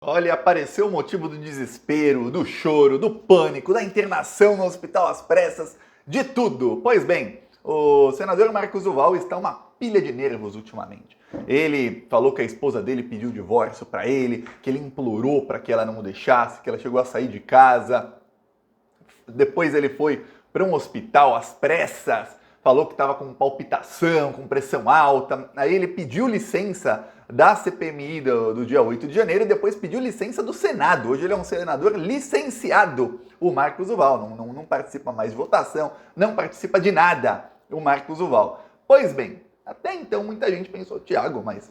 Olha, apareceu o motivo do desespero, do choro, do pânico, da internação no hospital às pressas, de tudo. Pois bem, o senador Marcos Duval está uma pilha de nervos ultimamente. Ele falou que a esposa dele pediu divórcio para ele, que ele implorou para que ela não o deixasse, que ela chegou a sair de casa. Depois ele foi para um hospital às pressas, falou que estava com palpitação, com pressão alta. Aí ele pediu licença da CPMI do dia 8 de janeiro e depois pediu licença do Senado. Hoje ele é um senador licenciado, o Marcos Duval. Não participa mais de votação, não participa de nada, o Marcos Duval. Pois bem, até então muita gente pensou, Tiago, mas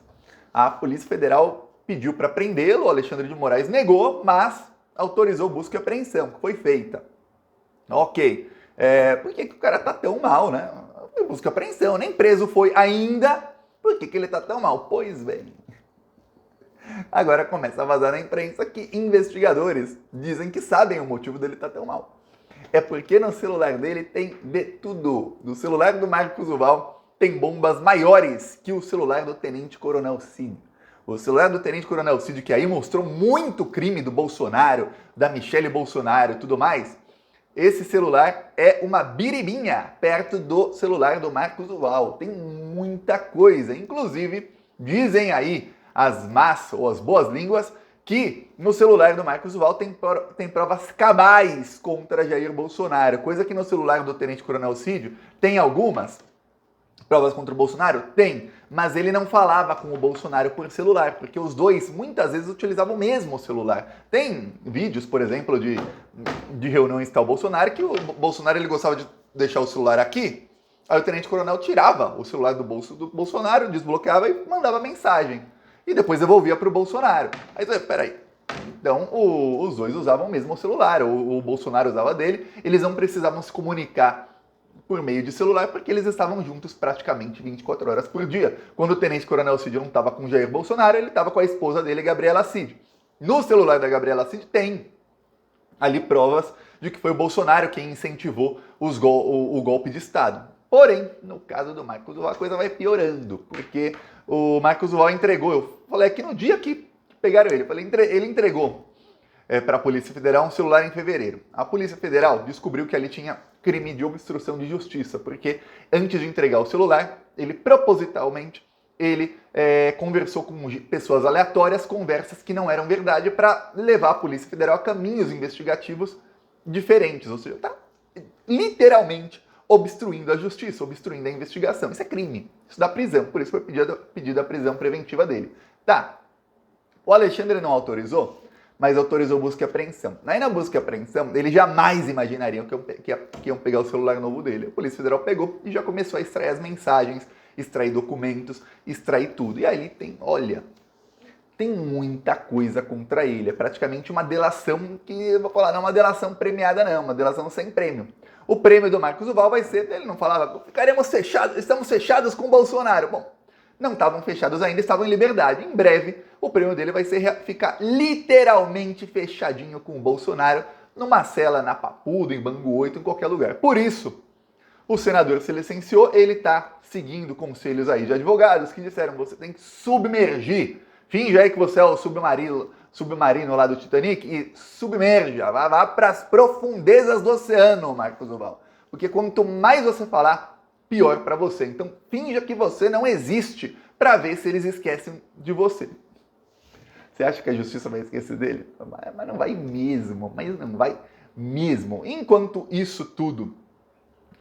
a Polícia Federal pediu para prendê-lo, o Alexandre de Moraes negou, mas autorizou busca e apreensão, que foi feita. Ok. Por que o cara tá tão mal, né? Busca apreensão, nem preso foi ainda. Por que ele tá tão mal? Pois bem. Agora começa a vazar na imprensa que investigadores dizem que sabem o motivo dele estar tão mal. É porque no celular dele tem de tudo. No celular do Marcos Duval tem bombas maiores que o celular do Tenente Coronel Cid. O celular do Tenente Coronel Cid, que aí mostrou muito crime do Bolsonaro, da Michelle Bolsonaro e tudo mais. Esse celular é uma biribinha perto do celular do Marcos Duval. Tem muita coisa. Inclusive, dizem aí as más ou as boas línguas que no celular do Marcos Duval tem provas cabais contra Jair Bolsonaro. Coisa que no celular do Tenente Coronel Cid tem algumas provas contra o Bolsonaro? Tem, mas ele não falava com o Bolsonaro por celular, porque os dois muitas vezes utilizavam o mesmo celular. Tem vídeos, por exemplo, de reuniões que está o Bolsonaro, que o Bolsonaro ele gostava de deixar o celular aqui, aí o Tenente Coronel tirava o celular do bolso do Bolsonaro, desbloqueava e mandava mensagem. E depois devolvia para o Bolsonaro. Aí você, peraí, então os dois usavam o mesmo celular, o Bolsonaro usava dele, eles não precisavam se comunicar por meio de celular, porque eles estavam juntos praticamente 24 horas por dia. Quando o Tenente Coronel Cid não estava com Jair Bolsonaro, ele estava com a esposa dele, Gabriela Cid. No celular da Gabriela Cid tem ali provas de que foi o Bolsonaro quem incentivou o golpe de Estado. Porém, no caso do Marcos Duval, a coisa vai piorando, porque o Marcos Duval entregou, eu falei aqui no dia que pegaram ele, ele entregou para a Polícia Federal um celular em fevereiro. A Polícia Federal descobriu que ali tinha crime de obstrução de justiça, porque antes de entregar o celular, ele propositalmente conversou com pessoas aleatórias, conversas que não eram verdade, para levar a Polícia Federal a caminhos investigativos diferentes, ou seja, está literalmente obstruindo a justiça, obstruindo a investigação. Isso é crime, isso dá prisão, por isso foi pedida a prisão preventiva dele. Tá, o Alexandre não autorizou, mas autorizou busca e apreensão. Aí na busca e apreensão, eles jamais imaginariam que iam pegar o celular novo dele. A Polícia Federal pegou e já começou a extrair as mensagens, extrair documentos, extrair tudo. E aí tem muita coisa contra ele. É praticamente uma delação que, eu vou falar, não é uma delação premiada não, uma delação sem prêmio. O prêmio do Marcos Duval vai ser, ele não falava, estamos fechados com o Bolsonaro. Bom, não estavam fechados ainda, estavam em liberdade. Em breve, o prêmio dele vai ser ficar literalmente fechadinho com o Bolsonaro numa cela na Papudo, em Bangu 8, em qualquer lugar. Por isso, o senador se licenciou, ele está seguindo conselhos aí de advogados que disseram, você tem que submergir, finge aí que você é o submarino lá do Titanic e submerja, vá para as profundezas do oceano, Marcos Duval. Porque quanto mais você falar, pior para você. Então, finja que você não existe para ver se eles esquecem de você. Você acha que a justiça vai esquecer dele? Mas não vai mesmo. Enquanto isso tudo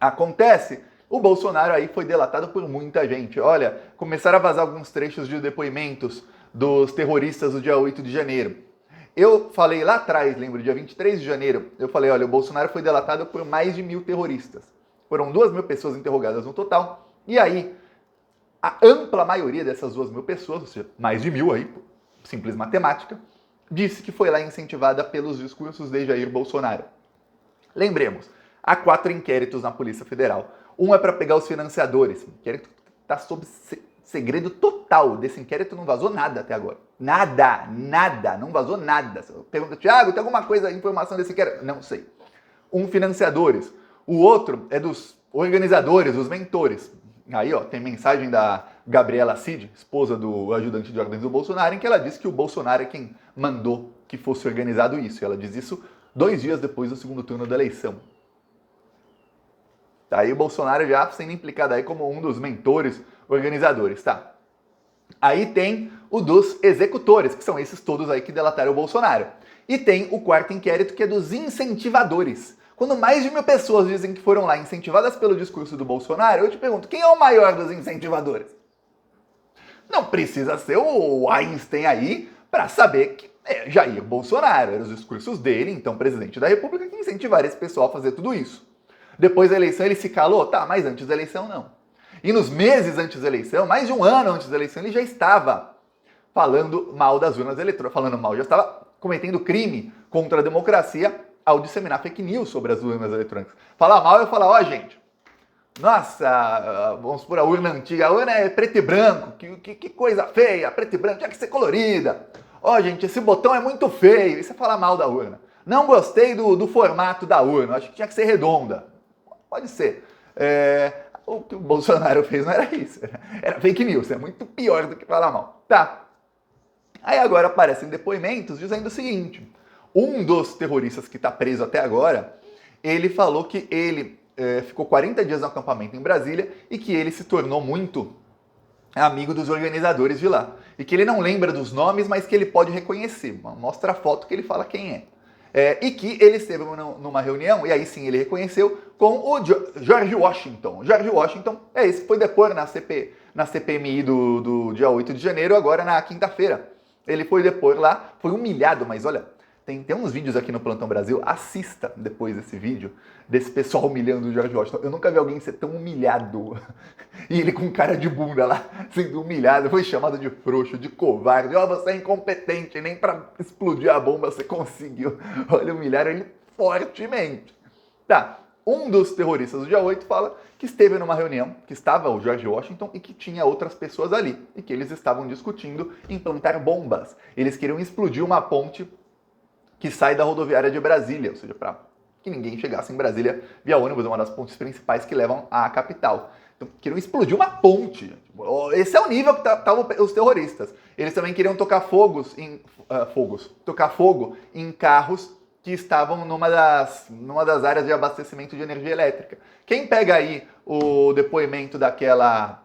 acontece, o Bolsonaro aí foi delatado por muita gente. Olha, começaram a vazar alguns trechos de depoimentos dos terroristas do dia 8 de janeiro. Eu falei lá atrás, lembro, dia 23 de janeiro, eu falei, olha, o Bolsonaro foi delatado por mais de 1.000 terroristas. Foram 2.000 pessoas interrogadas no total. E aí, a ampla maioria dessas 2.000 pessoas, ou seja, mais de 1.000 aí, simples matemática, disse que foi lá incentivada pelos discursos de Jair Bolsonaro. Lembremos, há 4 inquéritos na Polícia Federal. Um é para pegar os financiadores. O inquérito está sob segredo total. Desse inquérito não vazou nada até agora. Nada, não vazou nada. Pergunta, Tiago, tem alguma coisa, informação desse inquérito? Não sei. Um financiadores. O outro é dos organizadores, dos mentores. Aí, ó, tem mensagem da Gabriela Cid, esposa do ajudante de ordens do Bolsonaro, em que ela disse que o Bolsonaro é quem mandou que fosse organizado isso. E ela diz isso 2 dias depois do segundo turno da eleição. Tá aí o Bolsonaro já sendo implicado aí como um dos mentores organizadores, tá? Aí tem o dos executores, que são esses todos aí que delataram o Bolsonaro. E tem o quarto inquérito, que é dos incentivadores. Quando mais de 1.000 pessoas dizem que foram lá incentivadas pelo discurso do Bolsonaro, eu te pergunto, quem é o maior dos incentivadores? Não precisa ser o Einstein aí para saber que é Jair Bolsonaro. Eram os discursos dele, então presidente da República, que incentivaram esse pessoal a fazer tudo isso. Depois da eleição ele se calou? Tá, mas antes da eleição não. E nos meses antes da eleição, mais de um ano antes da eleição, ele já estava falando mal das urnas eletrônicas, já estava cometendo crime contra a democracia ao disseminar fake news sobre as urnas eletrônicas. Falar mal, eu falar, ó, gente, nossa, vamos por a urna antiga, a urna é preto e branco, que coisa feia, preto e branco, tinha que ser colorida. Ó, gente, esse botão é muito feio, isso é falar mal da urna. Não gostei do formato da urna, acho que tinha que ser redonda. Pode ser. O que o Bolsonaro fez não era isso, era fake news, é muito pior do que falar mal. Tá. Aí agora aparecem depoimentos dizendo o seguinte, um dos terroristas que está preso até agora, ele falou que ele ficou 40 dias no acampamento em Brasília e que ele se tornou muito amigo dos organizadores de lá. E que ele não lembra dos nomes, mas que ele pode reconhecer. Mostra a foto que ele fala quem é. E que ele esteve numa reunião, e aí sim ele reconheceu, com o George Washington. George Washington é esse que foi depor na CPMI do dia 8 de janeiro, agora na quinta-feira. Ele foi depor lá, foi humilhado, mas olha, tem uns vídeos aqui no Plantão Brasil, assista depois desse vídeo, desse pessoal humilhando o George Washington. Eu nunca vi alguém ser tão humilhado. E ele com cara de bunda lá, sendo humilhado, foi chamado de frouxo, de covarde. Ó, você é incompetente, nem pra explodir a bomba você conseguiu. Olha, humilharam ele fortemente. Tá, um dos terroristas do dia 8 fala que esteve numa reunião, que estava o George Washington e que tinha outras pessoas ali. E que eles estavam discutindo implantar bombas. Eles queriam explodir uma ponte que sai da rodoviária de Brasília, ou seja, para que ninguém chegasse em Brasília via ônibus, é uma das pontes principais que levam à capital. Então, queriam explodir uma ponte. Esse é o nível que estavam os terroristas. Eles também queriam tocar fogo em carros que estavam numa das áreas de abastecimento de energia elétrica. Quem pega aí o depoimento daquela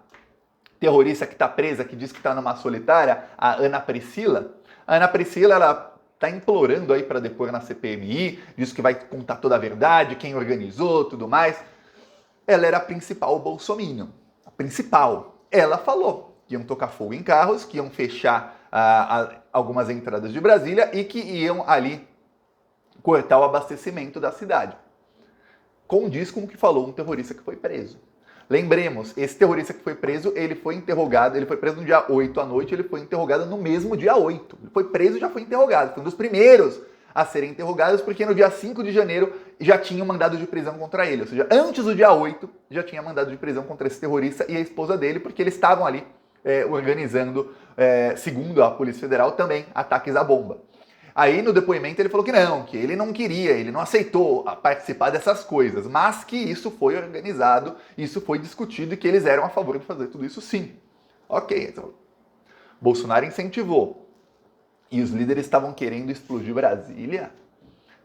terrorista que está presa, que diz que está numa solitária, a Ana Priscila, ela está implorando aí para depor na CPMI, diz que vai contar toda a verdade, quem organizou, tudo mais. Ela era a principal bolsominion. A principal. Ela falou que iam tocar fogo em carros, que iam fechar algumas entradas de Brasília e que iam ali cortar o abastecimento da cidade. Condiz com o que falou um terrorista que foi preso. Lembremos, esse terrorista que foi preso, ele foi preso no dia 8 à noite, ele foi interrogado no mesmo dia 8. Ele foi preso e já foi interrogado. Foi um dos primeiros a serem interrogados, porque no dia 5 de janeiro já tinha um mandado de prisão contra ele. Ou seja, antes do dia 8 já tinha mandado de prisão contra esse terrorista e a esposa dele, porque eles estavam ali organizando, segundo a Polícia Federal, também ataques à bomba. Aí no depoimento ele falou que ele não queria, ele não aceitou participar dessas coisas, mas que isso foi organizado, isso foi discutido e que eles eram a favor de fazer tudo isso sim. Ok, então Bolsonaro incentivou e os líderes estavam querendo explodir Brasília.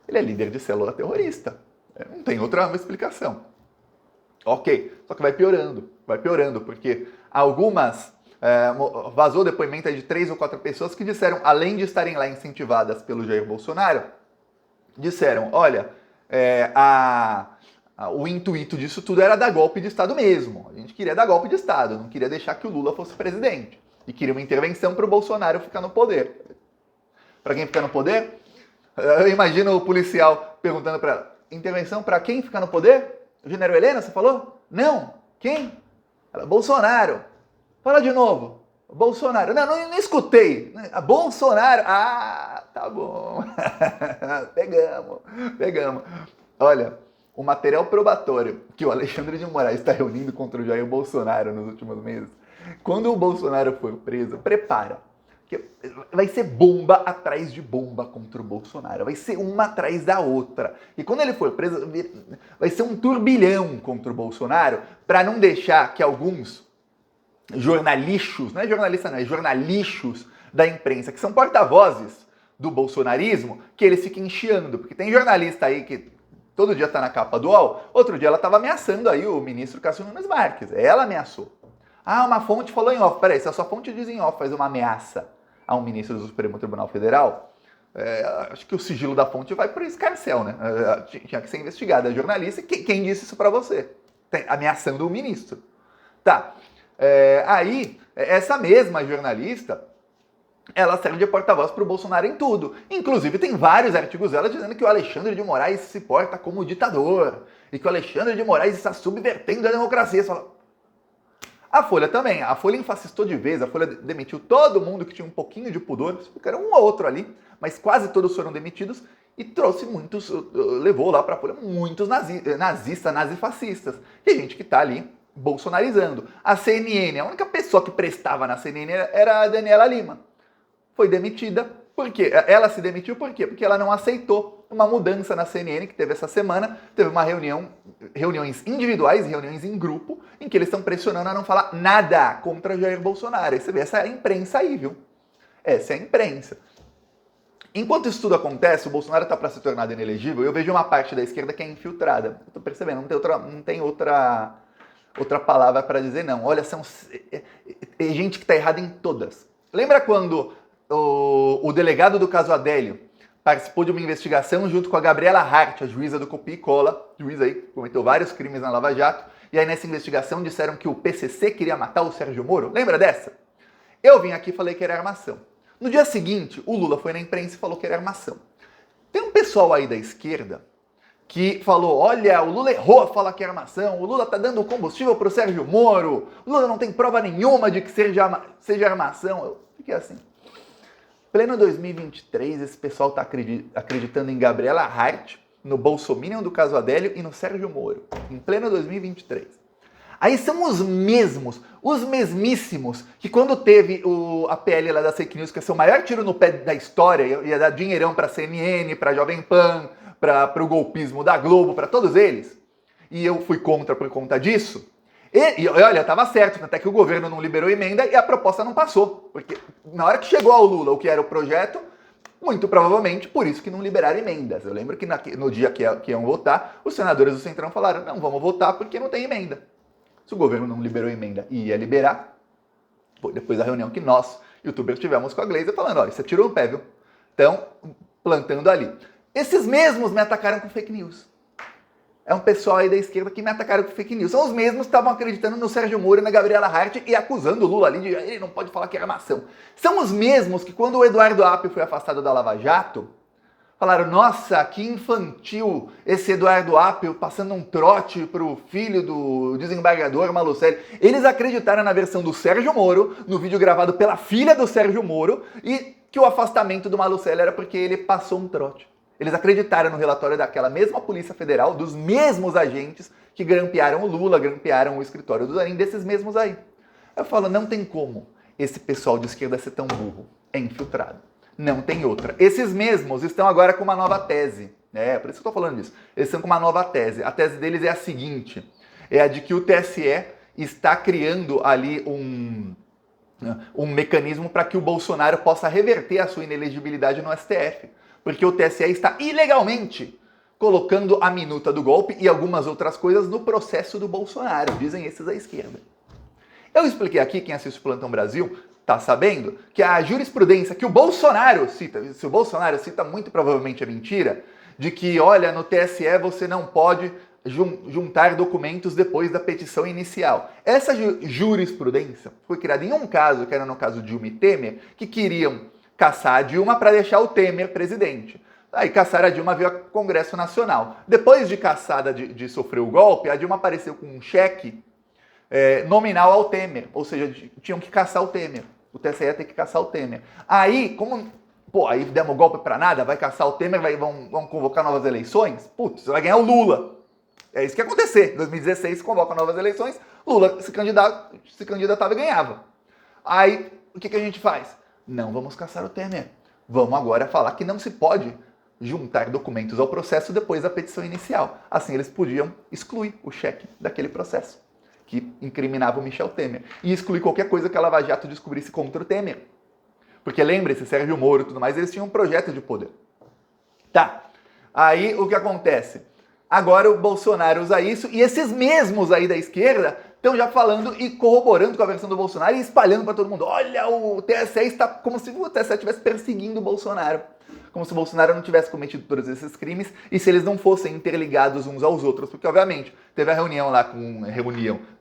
Ele é líder de célula terrorista, não tem outra explicação. Ok, só que vai piorando, porque vazou depoimento de 3 ou 4 pessoas que disseram, além de estarem lá incentivadas pelo Jair Bolsonaro, disseram, olha, o intuito disso tudo era dar golpe de Estado mesmo. A gente queria dar golpe de Estado, não queria deixar que o Lula fosse presidente. E queria uma intervenção para o Bolsonaro ficar no poder. Para quem ficar no poder? Eu imagino o policial perguntando para ela, intervenção para quem ficar no poder? O general Helena, você falou? Não. Quem? Ela, Bolsonaro. Fala de novo. Bolsonaro. Não escutei. Bolsonaro. Ah, tá bom. Pegamos. Olha, o material probatório que o Alexandre de Moraes está reunindo contra o Jair Bolsonaro nos últimos meses, quando o Bolsonaro for preso, prepara. Que vai ser bomba atrás de bomba contra o Bolsonaro. Vai ser uma atrás da outra. E quando ele for preso, vai ser um turbilhão contra o Bolsonaro, para não deixar que alguns jornalixos, não é jornalista não, é jornalixos da imprensa, que são porta-vozes do bolsonarismo, que eles ficam chiando, porque tem jornalista aí que todo dia tá na capa do UOL, outro dia ela tava ameaçando aí o ministro Cássio Nunes Marques, ela ameaçou. Ah, uma fonte falou em off, peraí, se a sua fonte diz em off, faz uma ameaça a um ministro do Supremo Tribunal Federal, acho que o sigilo da fonte vai por escarcel, né? Tinha que ser investigada a jornalista, quem disse isso pra você? Ameaçando o ministro. Tá, aí, essa mesma jornalista, ela serve de porta-voz para o Bolsonaro em tudo. Inclusive, tem vários artigos dela dizendo que o Alexandre de Moraes se porta como ditador e que o Alexandre de Moraes está subvertendo a democracia. Você fala... A Folha também. A Folha infascistou de vez, a Folha demitiu todo mundo que tinha um pouquinho de pudor, ficaram um ou outro ali, mas quase todos foram demitidos e trouxe muitos, levou lá para a Folha muitos nazistas, nazifascistas, e gente que está ali bolsonarizando. A CNN, a única pessoa que prestava na CNN era a Daniela Lima. Foi demitida. Por quê? Ela se demitiu por quê? Porque ela não aceitou uma mudança na CNN que teve essa semana. Teve uma reuniões individuais, reuniões em grupo, em que eles estão pressionando a não falar nada contra Jair Bolsonaro. Aí você vê, essa é a imprensa aí, viu? Essa é a imprensa. Enquanto isso tudo acontece, o Bolsonaro está para se tornar inelegível, eu vejo uma parte da esquerda que é infiltrada. Eu tô percebendo, não tem outra palavra para dizer não. Olha, é gente que está errada em todas. Lembra quando o delegado do caso Adélio participou de uma investigação junto com a Gabriela Hart, a juíza do copia e cola, juíza aí, cometeu vários crimes na Lava Jato, e aí nessa investigação disseram que o PCC queria matar o Sérgio Moro? Lembra dessa? Eu vim aqui e falei que era armação. No dia seguinte, o Lula foi na imprensa e falou que era armação. Tem um pessoal aí da esquerda que falou, olha, o Lula errou a falar que é armação, o Lula tá dando combustível pro Sérgio Moro, o Lula não tem prova nenhuma de que seja armação. Eu fiquei assim. Pleno 2023, esse pessoal tá acreditando em Gabriela Hart, no Bolsominion do caso Adélio e no Sérgio Moro. Em pleno 2023. Aí são os mesmíssimos, que quando teve a PL lá da fake news, que ia ser o maior tiro no pé da história, ia dar dinheirão pra CNN, pra Jovem Pan, para o golpismo da Globo, para todos eles, e eu fui contra por conta disso, e olha, estava certo, até que o governo não liberou emenda e a proposta não passou, porque na hora que chegou ao Lula o que era o projeto, muito provavelmente por isso que não liberaram emendas. Eu lembro que no dia que iam votar, os senadores do Centrão falaram, não, vamos votar porque não tem emenda. Se o governo não liberou emenda e ia liberar, foi depois da reunião que nós, youtubers, tivemos com a Glazer, falando, ó, isso tirou o pé, viu? Então, plantando ali. Esses mesmos me atacaram com fake news. É um pessoal aí da esquerda que me atacaram com fake news. São os mesmos que estavam acreditando no Sérgio Moro e na Gabriela Hart e acusando o Lula ali de ele não pode falar que é armação. São os mesmos que quando o Eduardo Apio foi afastado da Lava Jato, falaram, nossa, que infantil esse Eduardo Apio passando um trote pro filho do desembargador Malucelli. Eles acreditaram na versão do Sérgio Moro, no vídeo gravado pela filha do Sérgio Moro, e que o afastamento do Malucelli era porque ele passou um trote. Eles acreditaram no relatório daquela mesma Polícia Federal, dos mesmos agentes que grampearam o Lula, grampearam o escritório do Zanin, desses mesmos aí. Eu falo, não tem como esse pessoal de esquerda ser tão burro. É infiltrado. Não tem outra. Esses mesmos estão agora com uma nova tese. Por isso que eu estou falando disso. Eles estão com uma nova tese. A tese deles é a seguinte. É a de que o TSE está criando ali um mecanismo para que o Bolsonaro possa reverter a sua inelegibilidade no STF. Porque o TSE está ilegalmente colocando a minuta do golpe e algumas outras coisas no processo do Bolsonaro, dizem esses da esquerda. Eu expliquei aqui, quem assiste o Plantão Brasil está sabendo, que a jurisprudência que o Bolsonaro cita, se o Bolsonaro cita, muito provavelmente é mentira, de que, olha, no TSE você não pode juntar documentos depois da petição inicial. Essa jurisprudência foi criada em um caso, que era no caso de Dilma e Temer, que queriam caçar a Dilma para deixar o Temer presidente. Aí caçaram a Dilma via Congresso Nacional. Depois de caçada de sofrer o golpe, a Dilma apareceu com um cheque nominal ao Temer. Ou seja, tinham que caçar o Temer. O TSE ia ter que caçar o Temer. Aí, aí demos golpe para nada, vai caçar o Temer, vão convocar novas eleições? Putz, vai ganhar o Lula. É isso que ia acontecer. Em 2016, convoca novas eleições, Lula se candidatava e ganhava. Aí, o que a gente faz? Não vamos caçar o Temer. Vamos agora falar que não se pode juntar documentos ao processo depois da petição inicial. Assim eles podiam excluir o cheque daquele processo. que incriminava o Michel Temer, e excluir qualquer coisa que a Lava Jato descobrisse contra o Temer. Porque lembre-se, Sérgio Moro e tudo mais, eles tinham um projeto de poder. Tá, aí o que acontece? Agora o Bolsonaro usa isso, e esses mesmos aí da esquerda estão já falando e corroborando com a versão do Bolsonaro e espalhando para todo mundo. Olha, o TSE está como se o TSE estivesse perseguindo o Bolsonaro. Como se o Bolsonaro não tivesse cometido todos esses crimes e se eles não fossem interligados uns aos outros. Porque, obviamente, teve a reunião lá com...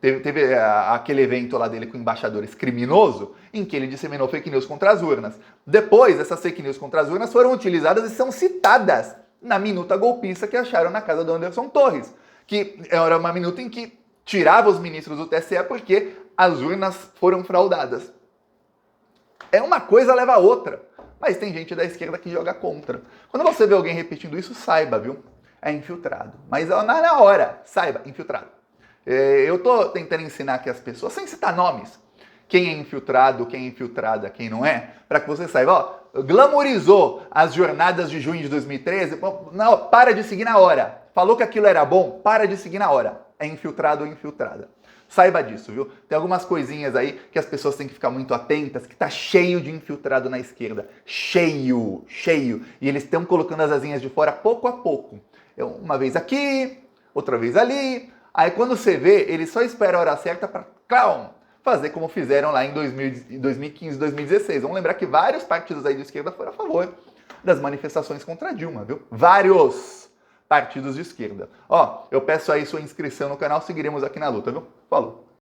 Teve aquele evento lá dele com embaixadores criminoso, em que ele disseminou fake news contra as urnas. Depois, essas fake news contra as urnas foram utilizadas e são citadas na minuta golpista que acharam na casa do Anderson Torres. Que era uma minuta em que tirava os ministros do TSE porque as urnas foram fraudadas. É uma coisa leva a outra. Mas tem gente da esquerda que joga contra. Quando você vê alguém repetindo isso, saiba, viu? É infiltrado. Mas na hora, saiba, infiltrado. Eu tô tentando ensinar aqui as pessoas, sem citar nomes, quem é infiltrado, quem é infiltrada, quem não é, para que você saiba, ó, glamorizou as jornadas de junho de 2013, não, para de seguir na hora. Falou que aquilo era bom, para de seguir na hora. É infiltrado ou infiltrada. Saiba disso, viu? Tem algumas coisinhas aí que as pessoas têm que ficar muito atentas, que tá cheio de infiltrado na esquerda. Cheio, cheio. E eles estão colocando as asinhas de fora pouco a pouco. Uma vez aqui, outra vez ali. Aí quando você vê, eles só esperam a hora certa para fazer como fizeram lá em 2015, 2016. Vamos lembrar que vários partidos aí de esquerda foram a favor das manifestações contra Dilma, viu? Vários partidos de esquerda. Ó, eu peço aí sua inscrição no canal, seguiremos aqui na luta, viu? Falou!